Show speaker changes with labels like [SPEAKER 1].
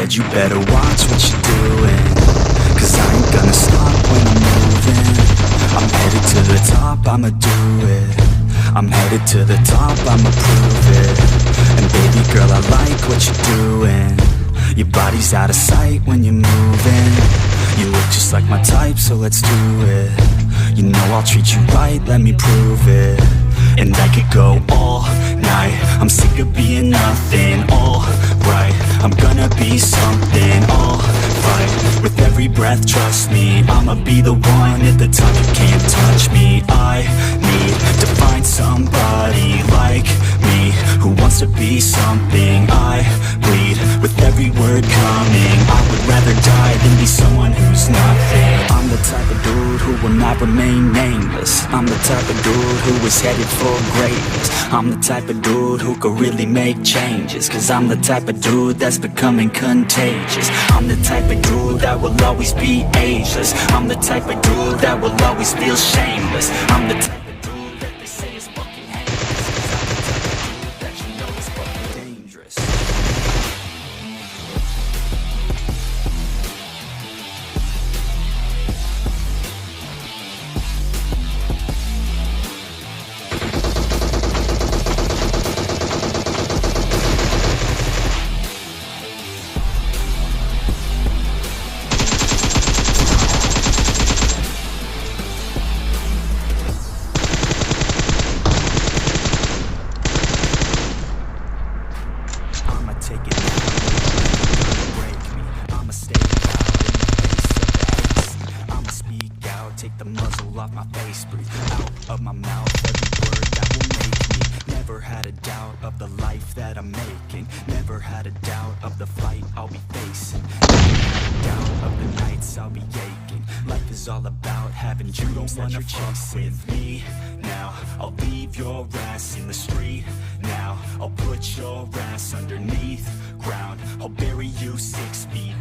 [SPEAKER 1] said you better watch what you're doing, 'cause I ain't gonna stop when I'm moving. I'm headed to the top, I'ma do it. I'm headed to the top, I'ma prove it. And baby girl, I like what you're doing. Your body's out of sight when you're moving. You look just like my type, so let's do it. You know I'll treat you right, let me prove it. And I could go all night, I'm sick of being nothing. All right, I'm gonna be something. All right, with every breath, trust me, I'ma be the one at the top, you can't touch me. I need to find somebody like me, who wants to be something. I bleed with every word coming. I would rather die than be someone who's nothing. I'm the type of dude who will not remain nameless. I'm the type of dude who is headed for greatness. I'm the type of dude who could really make changes, 'cause I'm the type of dude that's becoming contagious. I'm the type of dude that will always be ageless. I'm the type of dude that will always feel shameless. I'm the type of dude that they say is fucking heinous, 'cause I'm the type of dude that you know is fucking dangerous. I'ma take it down, break me. I'ma stay loud in the face of the hate. I'ma speak out, take the muzzle off my face, breathe out of my mouth every word that will make me. Never had a doubt of the life that I'm making. Never had a doubt of the fight I'll be facing. Never had a doubt of the nights I'll be aching. Life is all about having dreams that you're chasing. With me now, I'll leave your ass in the street now. I'll put your ass underneath ground. I'll bury you 6 feet